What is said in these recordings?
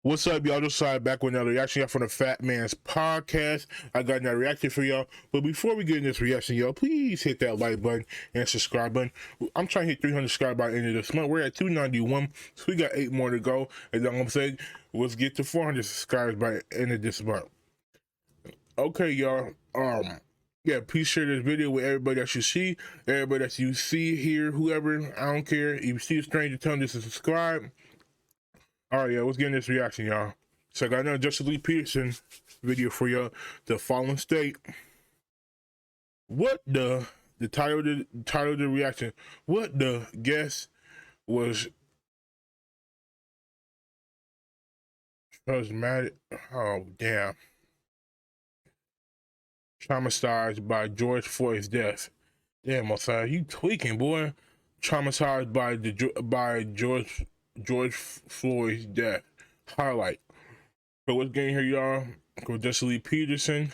What's up, y'all? This side back with another reaction from the Fat Man's Podcast. I got another reaction for y'all. But before we get in this reaction, y'all, please hit that like button and subscribe button. I'm trying to hit 300 subscribers by the end of this month. We're at 291, so we got 8 more to go. And then I'm saying, let's get to 400 subscribers by the end of this month. Okay, y'all. Yeah, please share this video with everybody that you see, everybody that you see here, whoever. I don't care. If you see a stranger, tell them to subscribe. All right, yeah, let's get in this reaction, y'all. So I got another Justice Lee Peterson video for y'all. The Fallen State. What the title of the reaction? What the guess was traumatic? Oh damn! Traumatized by George Floyd's death. Damn, Messiah, you tweaking, boy. Traumatized by George Floyd's death. Highlight. So what's getting here, y'all? Go Justice Lee Peterson.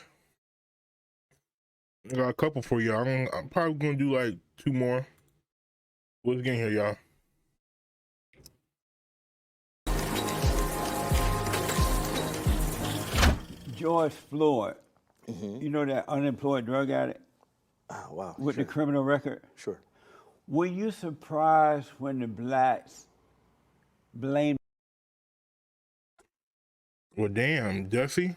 I got a couple for y'all. I'm probably gonna do like 2 more. What's getting here, y'all? George Floyd, you know, that unemployed drug addict Oh, wow. with Sure. the criminal record? Sure. Were you surprised when the blacks blamed? Well, damn, Duffy.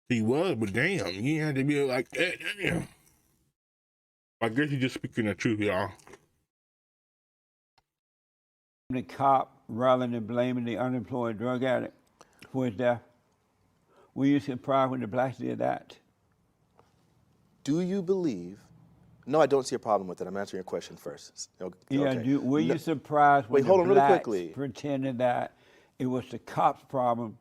He was, but damn, you had to be like that. Damn. I guess he's just speaking the truth, y'all. The cop rather than blaming the unemployed drug addict for his death? Were you surprised when the blacks did that? Do you believe? No, I don't see a problem with it. I'm answering your question first. Okay. Yeah, were you surprised when Wait, hold the on really blacks quickly. pretended that it was the cops' problem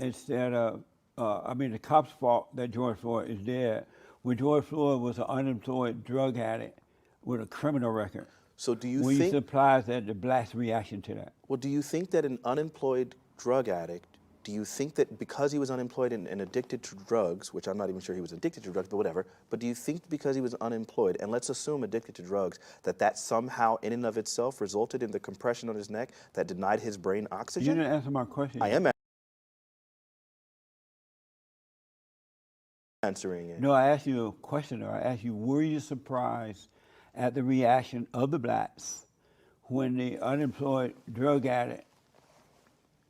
instead of, the cops' fault that George Floyd is dead, when George Floyd was an unemployed drug addict with a criminal record? So do you Were you think? surprised at the blacks' reaction to that? Well, do you think that an unemployed drug addict? Do you think that because he was unemployed and addicted to drugs, which I'm not even sure he was addicted to drugs, but whatever, but do you think because he was unemployed, and let's assume addicted to drugs, that somehow in and of itself resulted in the compression on his neck that denied his brain You oxygen? didn't answer my question. I am answering it. No, I asked you a question. I asked you, were you surprised at the reaction of the blacks when the unemployed drug addict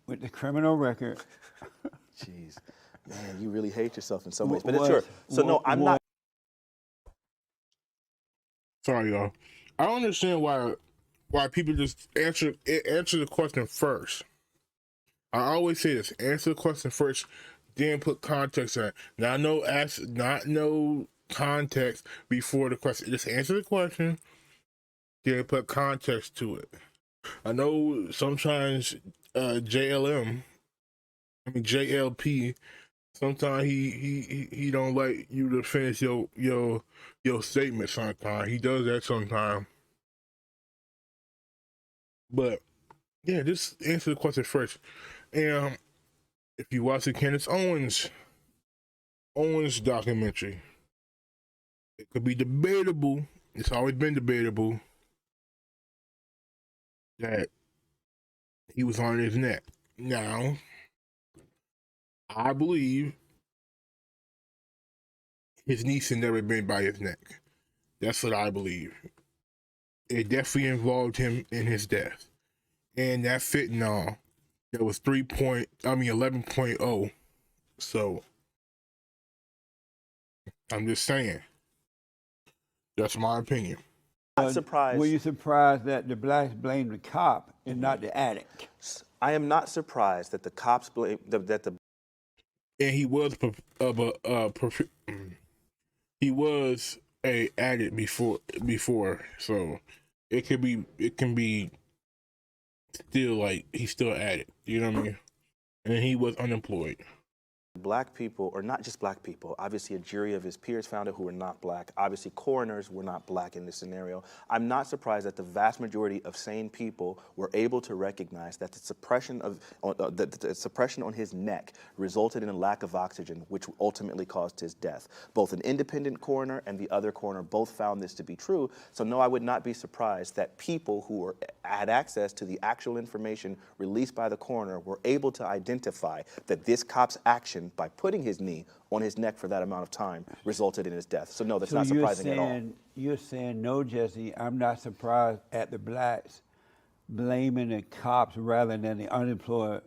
with the criminal record? Jeez, man, you really hate yourself in some ways, but it's sure. So no, I'm not. Sorry, y'all. I don't understand why people just answer the question first. I always say this: answer the question first, then put context on it. Not no context before the question. Just answer the question, then put context to it. I know sometimes JLP, sometimes he don't like you to finish your statement sometimes. He does that sometimes. But yeah, just answer the question first. And if you watch the Candace Owens documentary, it could be debatable. It's always been debatable that he was on his neck. Now, I believe his niece had never been by his neck. That's what I believe. It definitely involved him in his death. And that fentanyl, that was 11.0. So, I'm just saying. That's my opinion. Not surprised. Were you surprised that the blacks blamed the cop and not the addict? I am not surprised that the cops blame that the. And he was he was a addict before, so it can be still like he's still an addict. You know what I mean? And he was unemployed. Black people, or not just black people, obviously a jury of his peers found it who were not black. Obviously coroners were not black in this scenario. I'm not surprised that the vast majority of sane people were able to recognize that the suppression on his neck resulted in a lack of oxygen, which ultimately caused his death. Both an independent coroner and the other coroner both found this to be true. So no, I would not be surprised that people who had access to the actual information released by the coroner were able to identify that this cop's action by putting his knee on his neck for that amount of time resulted in his death. So no, that's not surprising at all. You're saying, no, Jesse, I'm not surprised at the blacks blaming the cops rather than the unemployed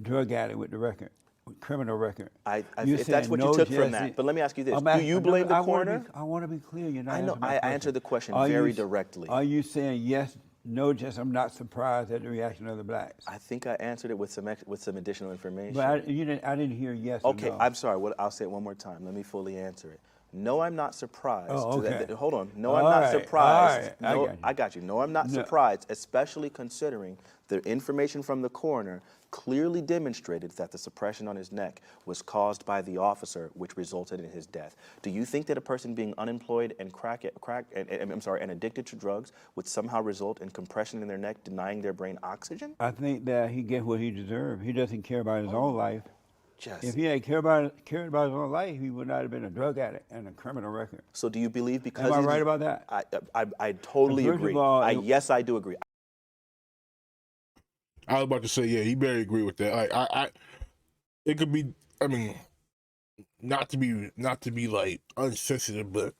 drug addict with the record, with criminal record. If that's what you took from that. But let me ask you this. Do you blame the coroner? I want to be clear. You're not I know. I answered the question very directly. Are you saying yes? No, Jesse, I'm not surprised at the reaction of the blacks. I think I answered it with some additional information. But I didn't hear yes or Okay, no. I'm sorry. I'll say it one more time. Let me fully answer it. No, I'm not surprised. Oh, okay. Hold on. No, I'm not surprised. All right. No, I got you. No, I'm not surprised, especially considering the information from the coroner clearly demonstrated that the suppression on his neck was caused by the officer, which resulted in his death. Do you think that a person being unemployed and and addicted to drugs would somehow result in compression in their neck, denying their brain oxygen? I think that he gets what he deserved. He doesn't care about his own life. Jesse. If he had cared about his own life, he would not have been a drug addict and a criminal record. So do you believe because Am I right about that? I totally First of agree. all, Yes, I do agree. I was about to say, yeah, he better agree with that. Like, it could be. I mean, not to be like unsensitive, but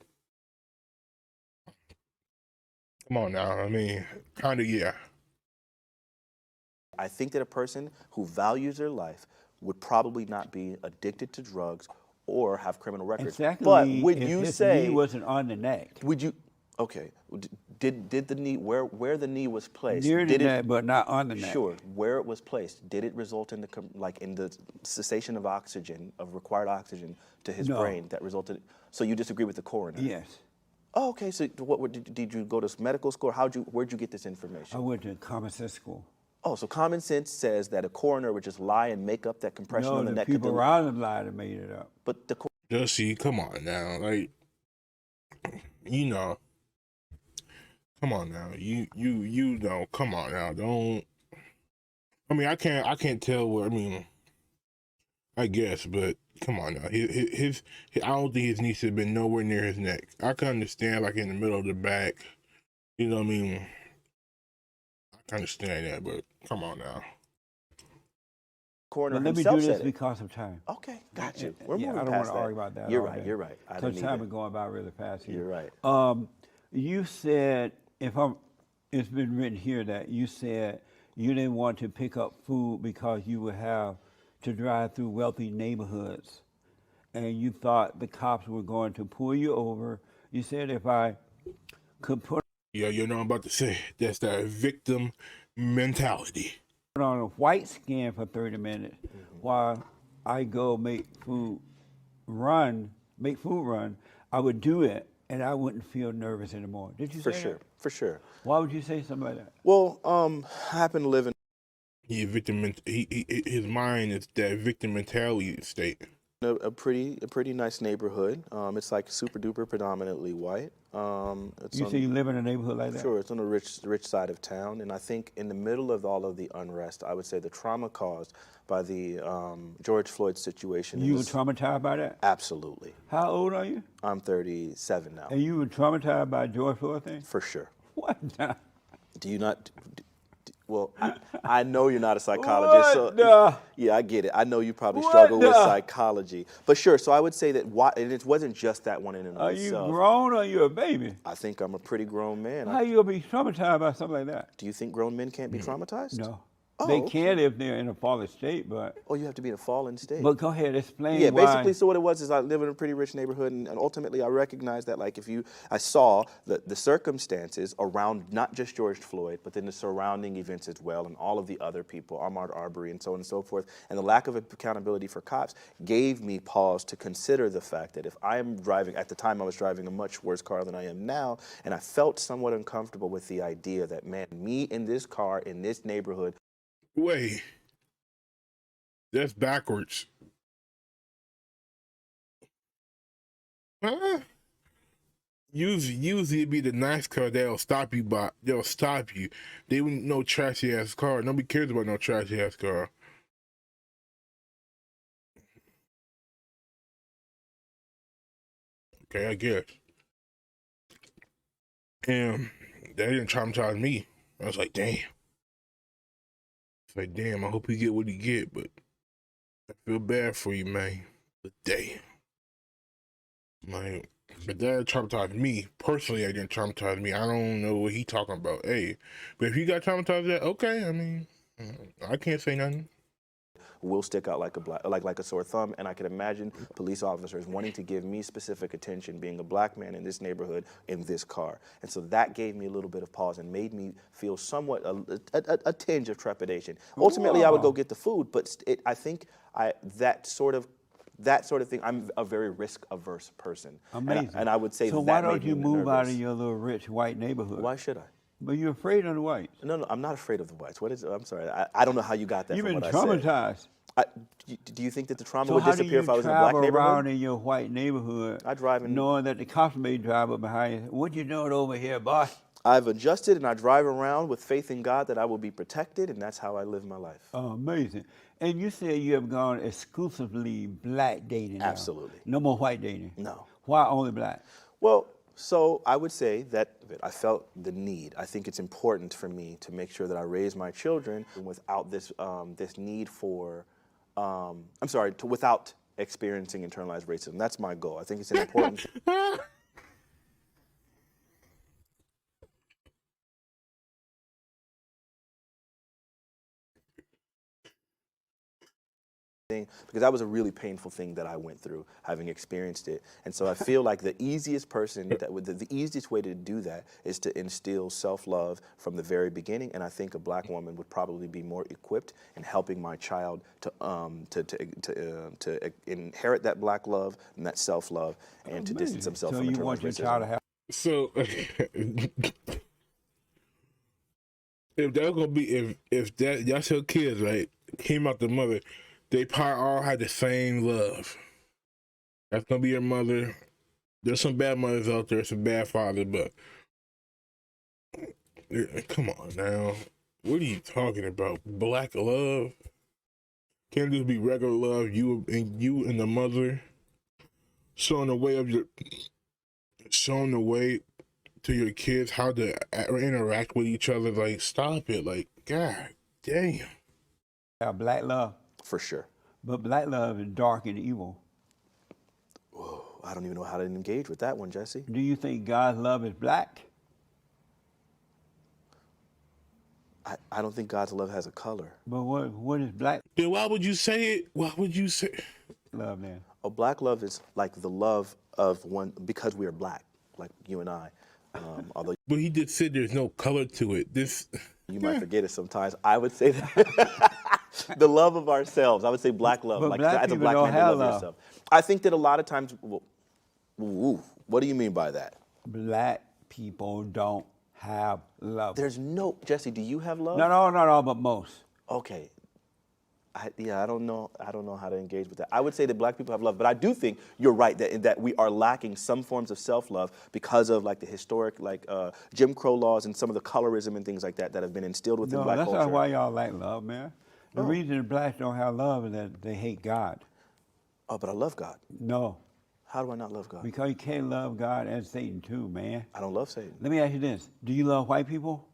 come on now. I mean, kind of, yeah. I think that a person who values their life would probably not be addicted to drugs or have criminal records. Exactly. But would if you his say knee wasn't on the neck? Would you? Okay. Did the knee where the knee was placed? Near the did neck, but not on the neck. Sure. Where it was placed, did it result in the cessation of oxygen, of required oxygen to his brain that resulted? So you disagree with the coroner? Yes. Oh, okay. So did you go to medical school? Where'd you get this information? I went to common sense school. Oh, so common sense says that a coroner would just lie and make up that compression on the neck. No, the people around him lied and made it up. But the Jesse, come on now, like, you know, come on now, you know, come on now, don't. I mean, I can't tell where. I mean, I guess, but come on now, his I don't think his knee should have been nowhere near his neck. I can understand, like, in the middle of the back, you know what I mean. I understand that, but come on now. coroner But let me himself do this said it. because of time. Okay, got you. We're I moving don't want past to that. argue about that. You're all right. day. You're right. I Because didn't time either. is going by really fast here. You're right. You said, it's been written here that you said you didn't want to pick up food because you would have to drive through wealthy neighborhoods, and you thought the cops were going to pull you over. You said if I could put Yeah, you know what I'm about to say. That's that victim mentality. on a white skin for 30 minutes while I go make food run, I would do it and I wouldn't feel nervous anymore. Did you For say sure. that? For sure. Why would you say something like that? Well, I happen to live in His mind is that victim mentality state. a pretty nice neighborhood. It's like super duper predominantly white. You say you live in a neighborhood like that? Sure, it's on the rich side of town, and I think in the middle of all of the unrest, I would say the trauma caused by the George Floyd situation. You were traumatized by that? Absolutely. How old are you? I'm 37 now. And you were traumatized by George Floyd thing? For sure. What now? Do you not? Well, I know you're not a psychologist, so yeah, I get it. I know you probably struggle with psychology, but sure. So I would say that and it wasn't just that one in and of Are itself. you grown or are you a baby? I think I'm a pretty grown man. How you gonna be traumatized by something like that? Do you think grown men can't be traumatized? No. Oh, They okay. can if they're in a fallen state, but Oh, you have to be in a fallen state. but go ahead, explain Yeah, why. basically, so what it was is I live in a pretty rich neighborhood, and ultimately I recognized that, like, I saw the circumstances around not just George Floyd, but then the surrounding events as well, and all of the other people, Ahmaud Arbery, and so on and so forth, and the lack of accountability for cops gave me pause to consider the fact that if I am driving, at the time I was driving a much worse car than I am now, and I felt somewhat uncomfortable with the idea that, man, me in this car, in this neighborhood. Wait, that's backwards. Huh? Usually it'd be the nice car that'll stop you, but they'll stop you. They wouldn't no trashy ass car. Nobody cares about no trashy ass car. Okay, I guess. And that didn't traumatize me. I was like, damn. It's like, damn, I hope he get what he get, but I feel bad for you, man. But damn. Like, but that traumatized me. Personally, it didn't traumatize me. I don't know what he talking about. Hey, but if you got traumatized that, okay, I mean, I can't say nothing. Will stick out like a sore thumb, and I can imagine police officers wanting to give me specific attention, being a black man in this neighborhood in this car, and so that gave me a little bit of pause and made me feel somewhat a tinge of trepidation. Ultimately, I would go get the food, but I think that sort of thing. I'm a very risk-averse person, Amazing. and I would say so that why made don't you me move out nervous. of your little rich white neighborhood? Why should I? But you're afraid of the whites. No, I'm not afraid of the whites. What is? I'm sorry. I don't know how you got that You've from been what I said. traumatized. Do you think that the trauma So would how do disappear you if I was in a black travel neighborhood? around in your white neighborhood I drive in. knowing that the cops may drive up behind you? What you doing over here, boss? I've adjusted and I drive around with faith in God that I will be protected, and that's how I live my life. Amazing. And you said you have gone exclusively black dating now. Absolutely. No more white dating. No. Why only black? Well, so I would say that I felt the need. I think it's important for me to make sure that I raise my children without this this need for, without experiencing internalized racism. That's my goal. I think it's an important. Because that was a really painful thing that I went through, having experienced it. And so I feel like the easiest the easiest way to do that is to instill self-love from the very beginning. And I think a black woman would probably be more equipped in helping my child to inherit that black love and that self-love, and to distance himself So from you internalized want your racism. child to have So if that's gonna be if that's your kids, right? Came out the mother, they probably all had the same love. That's gonna be your mother. There's some bad mothers out there, some bad fathers, but come on now. What are you talking about? Black love? Can't just be regular love, you and the mother showing the way showing the way to your kids how to interact with each other. Like, stop it. Like, God damn. black love. For sure. But black love is dark and evil. Whoa, I don't even know how to engage with that one, Jesse. Do you think God's love is black? I don't think God's love has a color. But what is black Then why would you say it? Why would you say love then? Oh, black love is like the love of one because we are black, like you and I. Although But he just said there's no color to it. This you might forget it sometimes, I would say that the love of ourselves. I would say black love, But like black as a people black don't man, you have love love. yourself. I think that a lot of times, what do you mean by that? Black people don't have love. There's no Jesse. Do you have love? No, but most. Okay. I don't know how to engage with that. I would say that black people have love, but I do think you're right that we are lacking some forms of self-love because of like the historic Jim Crow laws and some of the colorism and things like that that have been instilled within No, black that's culture. not why y'all lack love, man. The reason the blacks don't have love is that they hate God. Oh, but I love God. No, How do I not love God? because you can't love God and Satan too, man. I don't love Satan. Let me ask you this. Do you love white people?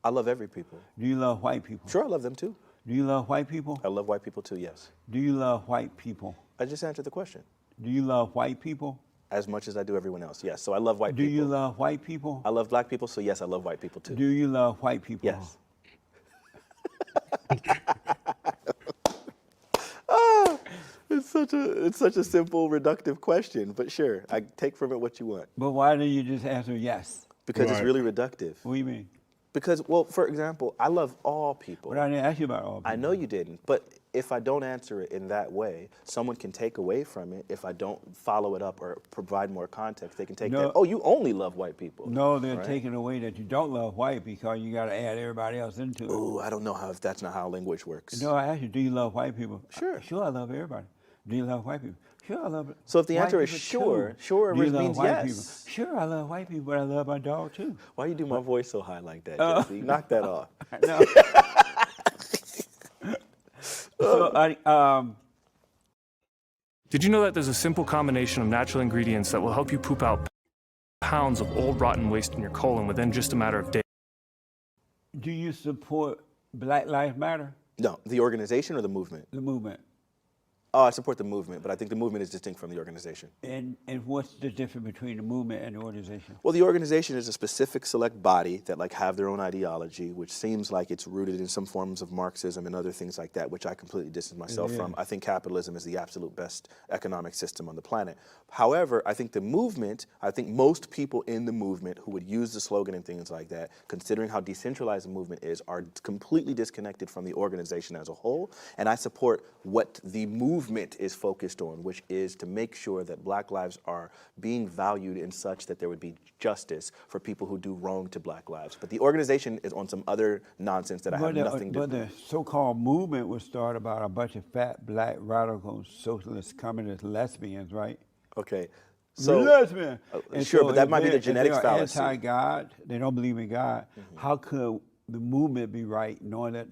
I love every people. Do you love white people? Sure, I love them too. Do you love white people? I love white people too, yes. Do you love white people? I just answered the question. Do you love white people? As much as I do everyone else, yes. So I love white Do people. you love white people? I love black people, so yes, I love white people too. Do you love white people? Yes. It's such a simple, reductive question, but sure, I take from it what you want. But why don't you just answer yes? Because it's Right. really reductive. What do you mean? Because, well, for example, I love all people. But I didn't ask you about all people. I know you didn't, but if I don't answer it in that way, someone can take away from it. If I don't follow it up or provide more context, they can take No. that, oh, you only love white people. No, they're Right? taking away that you don't love white because you got to add everybody else into it. Ooh, I don't know if that's not how language works. No, I asked you, do you love white people? Sure. Sure, I love everybody. Do you love white people? Sure, I love So if the white answer is people sure, too. sure Do you love means white yes. people? Sure, I love white people, but I love my dog too. Why you do my voice so high like that, Jesse? Knock that off. No. So Did you know that there's a simple combination of natural ingredients that will help you poop out pounds of old rotten waste in your colon within just a matter of days? do you support Black Lives Matter, No, the organization or the movement? the movement? Oh, I support the movement, but I think the movement is distinct from the organization. And what's the difference between the movement and the organization? Well, the organization is a specific select body that like have their own ideology, which seems like it's rooted in some forms of Marxism and other things like that, which I completely distance myself from. I think capitalism is the absolute best economic system on the planet. However, I think the movement, I think most people in the movement who would use the slogan and things like that, considering how decentralized the movement is, are completely disconnected from the organization as a whole. And I support what the movement is focused on, which is to make sure that Black lives are being valued in such that there would be justice for people who do wrong to Black lives. But the organization is on some other nonsense that I have nothing to do with. But the so-called movement was started by a bunch of fat, black, radical, socialist, communist lesbians, right? Okay. So, lesbian. sure, but that might be the if genetics they're fallacy. Anti-God, they don't believe in God. How could the movement be right, knowing that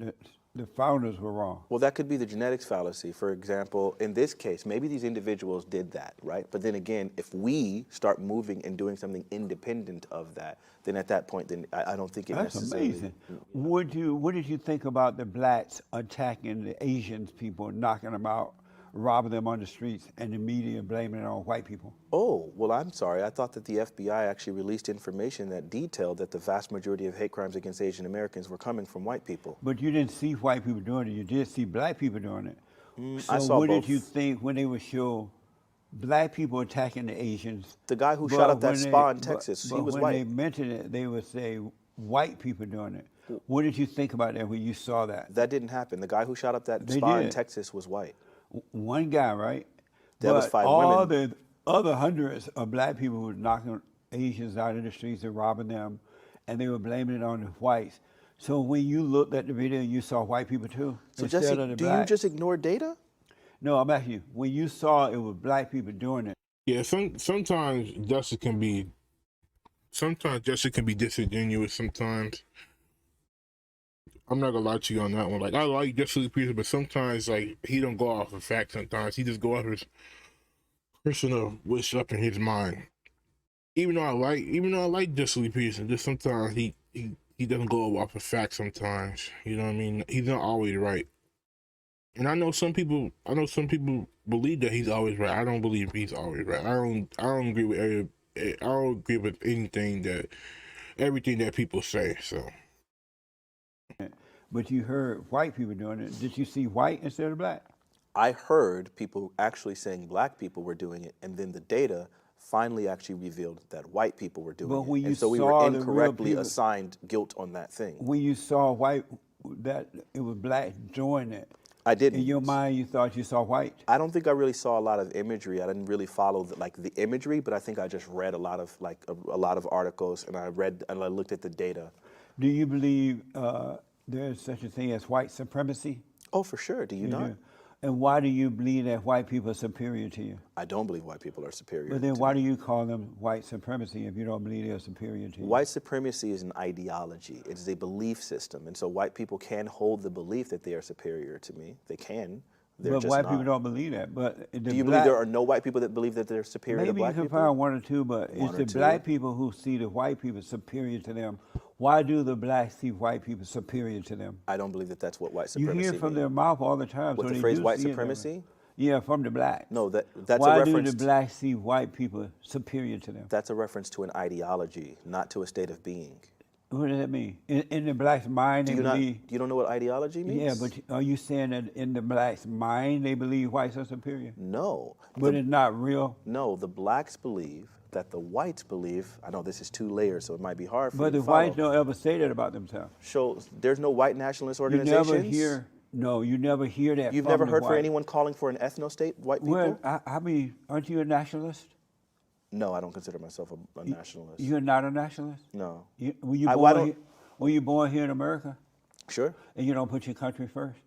the founders were wrong? Well, that could be the genetics fallacy. For example, in this case, maybe these individuals did that, right? But then again, if we start moving and doing something independent of that, then at that point, then I don't think it That's necessarily. amazing. What did you think about the blacks attacking the Asians people, knocking them out, robbing them on the streets, and the media blaming it on white people? Oh, well, I'm sorry. I thought that the FBI actually released information that detailed that the vast majority of hate crimes against Asian Americans were coming from white people. But you didn't see white people doing it. You did see black people doing it. So I saw what both. did you think when they would show black people attacking the Asians? The guy who but shot up that when spa in but- Texas, he but was when white. they mentioned it, they would say white people doing it. What did you think about that when you saw that? That didn't happen. The guy who shot up that They spa in did. Texas was white. One guy, right? That was But 5 all women. the other hundreds of black people were knocking Asians out in the streets and robbing them, and they were blaming it on the whites. So when you looked at the video, you saw white people too, So, instead Jesse, of the do you blacks. just ignore data? No, I'm asking you. When you saw it was black people doing it, Yeah, sometimes justice can be disingenuous. Sometimes I'm not gonna lie to you on that one. Like I like Jesse Peterson, but sometimes like he don't go off of facts. Sometimes he just go off his personal what's up in his mind. Even though I like Jesse Peterson, just sometimes he doesn't go off of facts. Sometimes, you know what I mean. He's not always right. And I know some people believe that he's always right. I don't believe he's always right. I don't agree with everything that people say. So but you heard white people doing it. Did you see white instead of black? I heard people actually saying black people were doing it, and then the data finally actually revealed that white people were doing But when it. you And so we saw were the real incorrectly people- assigned guilt on that thing. When you saw white, that it was black doing it. I didn't. In your mind, you thought you saw white. I don't think I really saw a lot of imagery. I didn't really follow the imagery, but I think I just read a lot of articles, and I looked at the data. Do you believe there's such a thing as white supremacy? Oh, for sure. Do you not? do. And why do you believe that white people are superior to you? I don't believe white people are superior. But then to why me. do you call them white supremacy if you don't believe they're superior to you? White supremacy is an ideology. It is a belief system. And so white people can hold the belief that they are superior to me. They can. They're but just white not. people don't believe that. But Do you believe there are no white people that believe that they're superior to maybe you black can people? find one or two, but One it's or the two. black people who see the white people superior to them. Why do the blacks see white people superior to them? I don't believe that that's what white You supremacy hear it from means. their mouth all the time. What, so the they phrase do white see it that way. supremacy? Yeah, from the blacks. No, that's Why a do reference. the blacks see white people superior to them? That's a reference to an ideology, not to a state of being. What does that mean? In the blacks' mind, Do they you not? believe. You don't know what ideology means? Yeah, but are you saying that in the blacks' mind they believe whites are superior? No. But it's not real. No, the blacks believe that the whites believe. I know this is 2 layers, so it might be hard for But you the to follow. whites don't ever say that about themselves. So there's no white nationalist You organizations. never hear. No, you never hear that. You've from never the heard for white. anyone calling for an ethno-state, white people? Well, I mean, aren't you a nationalist? No, I don't consider myself a nationalist. You're not a nationalist. No. Were you why born? don't- Were you born here in America? Sure. And you don't put your country first?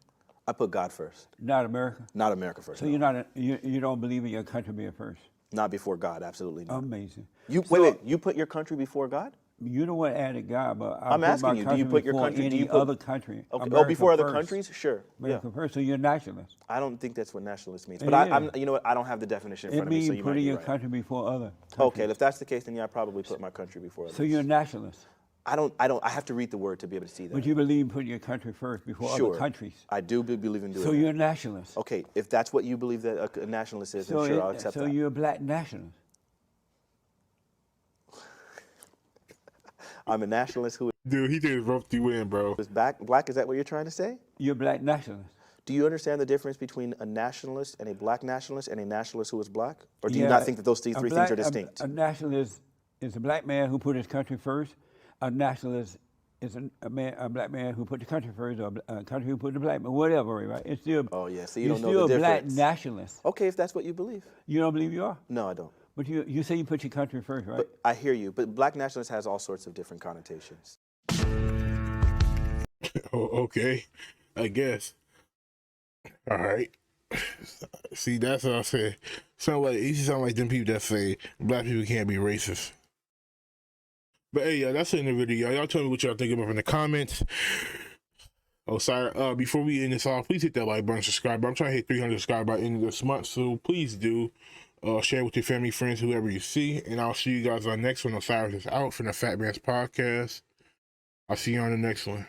I put God first, Not America. not America first. So no. you're not. You don't believe in your country being first. Not before God, absolutely not. Amazing. You So, wait. You put your country before God? You know what added God, but I I'm put asking my you. Do country you put your before country? any Do you put other country? Okay. America Before other first. countries? Sure. America Yeah. first. So you're nationalist. I don't think that's what nationalist means. It But I'm. is. You know what? I don't have the definition in It front of me, means so you might putting be your right. country before other countries. Okay. If that's the case, then yeah, I probably put my country before others. So you're a nationalist, I don't. I have to read the word to be able to see that. but you believe in putting your country first before Sure. other countries. I do believe in doing So that. you're a nationalist. Okay. If that's what you believe that a nationalist is, then So, sure, I'll accept so that. you're a black nationalist. I'm a nationalist who Dude, he just roped you in, bro. is black. Is that what you're trying to say? You're a black nationalist. Do you understand the difference between a nationalist and a black nationalist and a nationalist who is black? Or do you Yeah, not think that those three a things black- are distinct? A nationalist is a black man who put his country first. A nationalist is a black man who put the country first, or a country who put the black man, whatever, right? It's still. Oh, yeah, so you you're don't know still the a black difference. nationalist. Okay, if that's what you believe. You don't believe you are, No, I don't. but you say you put your country first, right? But I hear you. But black nationalist has all sorts of different connotations. Oh, okay, I guess. All right. See, that's what I said. You sound like them people that say black people can't be racist. But hey, y'all, that's it in the video. Y'all tell me what y'all think about in the comments. Oh, sorry. Before we end this off, please hit that like button, subscribe. I'm trying to hit 300 subscribers by the end of this month, so please do. Share with your family, friends, whoever you see. And I'll see you guys on the next one. Osiris is out from the Fat Man's Podcast. I'll see you on the next one.